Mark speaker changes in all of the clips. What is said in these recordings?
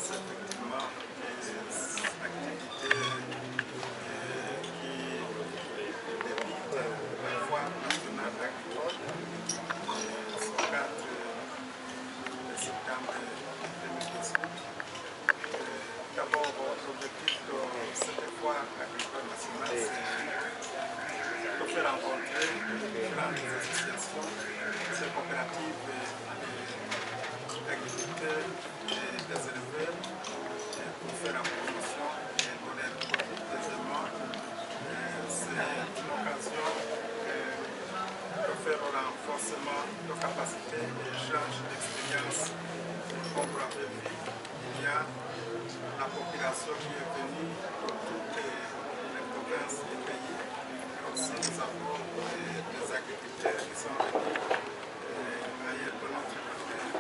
Speaker 1: semences, effectivement, des activités qui débutent la voie nationale agricole ce 4 septembre 2018. D'abord, l'objectif de cette foire agricole nationale, c'est de faire rencontrer différentes associations, ces coopératives d'agriculteurs et des éleveurs pour faire la promotion de leurs produits. Deuxièmement, c'est une occasion de faire le renforcement de capacités et échange d'expérience. Comme vous l'avez vu, il y a la population qui est venue de toutes les provinces du pays. Et aussi, nous avons des agriculteurs qui sont venus ailleurs de notre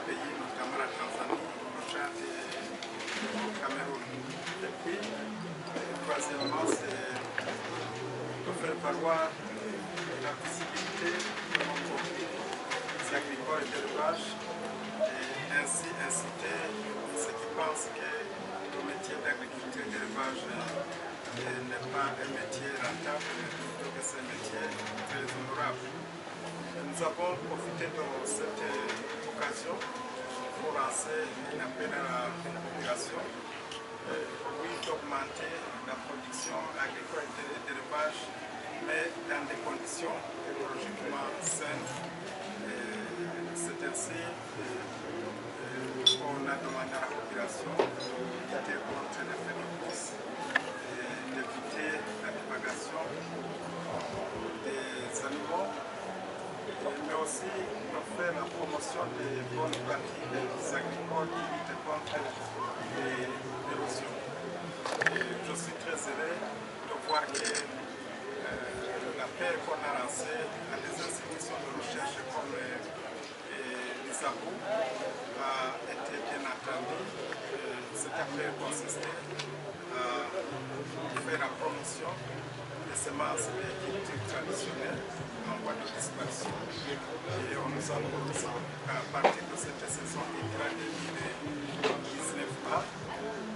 Speaker 1: pays, notamment la Tanzanie, le Tchad et le Cameroun. Et puis, troisièmement, c'est de faire valoir la visibilité de nos produits agricoles et d'élevage et ainsi inciter ceux qui pensent que le métier d'agriculture et d'élevage n'est pas un métier rentable, mais plutôt que c'est un métier très honorable. Nous avons profité de cette occasion pour lancer un appel à la population, oui, d'augmenter la production agricole et d'élevage, mais dans des conditions écologiquement saines. C'est ainsi qu'on a demandé à la population de lutter contre les phénomènes, d'éviter la propagation des animaux, mais aussi de faire la promotion des bonnes pratiques agricoles qui luttent contre l'érosion. Je suis très heureux de voir que l'appel qu'on a lancé à des institutions de recherche comme l'ISABO a été bien entendu. Cet appel consistait à faire la promotion des semences des cultures traditionnelles en voie de disparition. Et on nous annonce qu'à partir de cette saison hivernale 2019,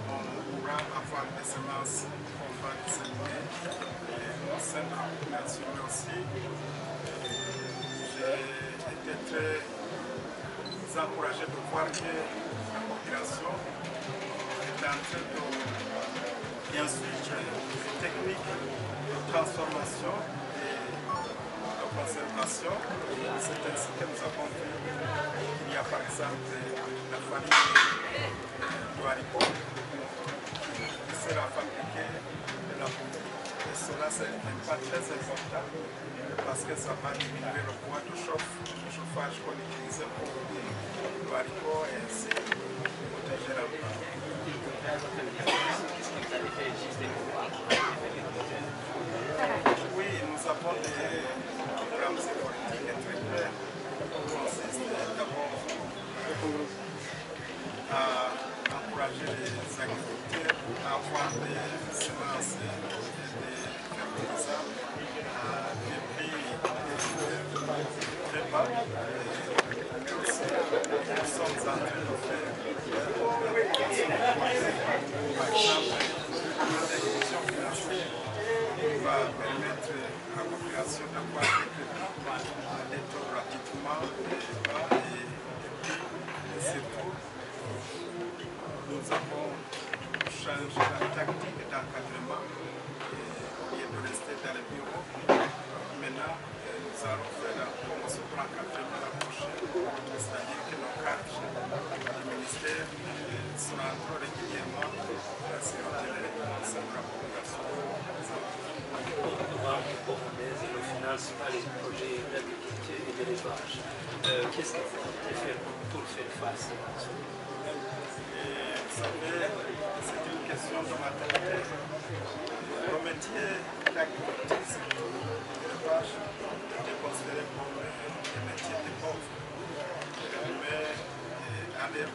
Speaker 1: on pourra avoir des semences qu'on va disséminer au sein de la population. Mais aussi, j'ai été très encouragé de voir que la population est en train de bien suivre les techniques de transformation et de conservation. C'est ainsi que nous avons vu qu'il y a par exemple la farine du haricot qui sera fabriquée de la poudre. Et cela, c'est un pas très important parce que ça va diminuer le poids de chauffage qu'on utilise pour le haricot et ainsi protéger la plante. Oui, nous avons des programmes politiques très clairs qui consistent d'abord à encourager les agriculteurs à avoir des semences et des fertilisants à des prix très bas. Mais aussi, nous sommes en train de faire par exemple l'injection financière qui va permettre à la population d'avoir des taux relativement bas et surtout nous avons changé la tactique d'encadrement au lieu de rester dans les bureaux. Maintenant, nous allons faire la promotion de l'encadrement la prochaine, c'est-à-dire que nos cadres du ministère seront régulièrement sur le terrain au sein de la population.
Speaker 2: Le financement des projets d'agriculture et d'élevage. Qu'est-ce qu'il faut faire pour faire face à ça?
Speaker 1: Vous savez, c'est une question de mentalité. Le métier d'agriculture, surtout l'élevage, est considéré comme un métier de pauvres. Mais à l'ère où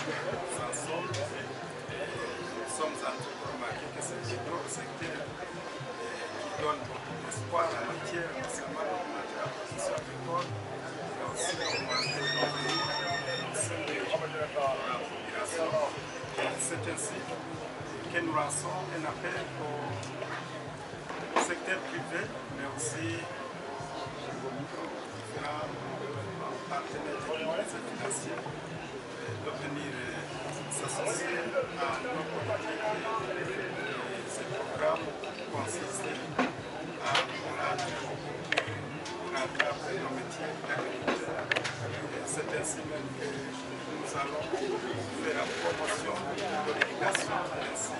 Speaker 1: nous en sommes, nous sommes en train de remarquer que c'est plutôt le secteur qui donne beaucoup d'espoir en matière, notamment d'augmenter la production agricole, mais aussi d'augmenter la population. C'est ainsi que nous lançons un appel au secteur privé, mais aussi différents partenaires techniques et financiers de venir s'associer à nos politiques. Ce programme consiste à rendre nos métiers d'agriculteurs. C'est ainsi même que nous allons faire la promotion de l'éducation, ainsi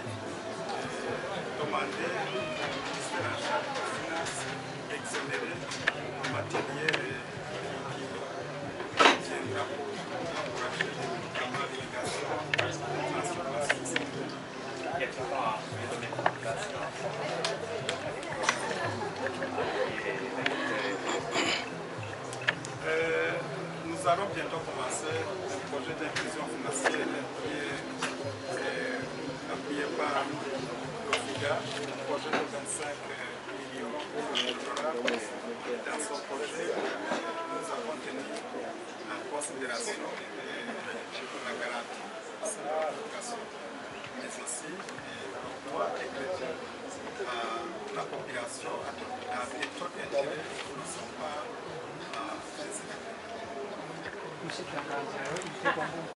Speaker 1: demander au ministère en charge des finances d'exonérer le matériel qui viendra pour encourager vraiment l'éducation et la transformation. Nous allons bientôt commencer un projet d'inclusion financière appuyé par le FIGA, un projet de 25 millions de dollars. Dans ce projet, nous avons tenu en considération la garantie de l'éducation, mais aussi le droit éclairé à la population à des taux d'intérêt qui ne sont pas très élevés.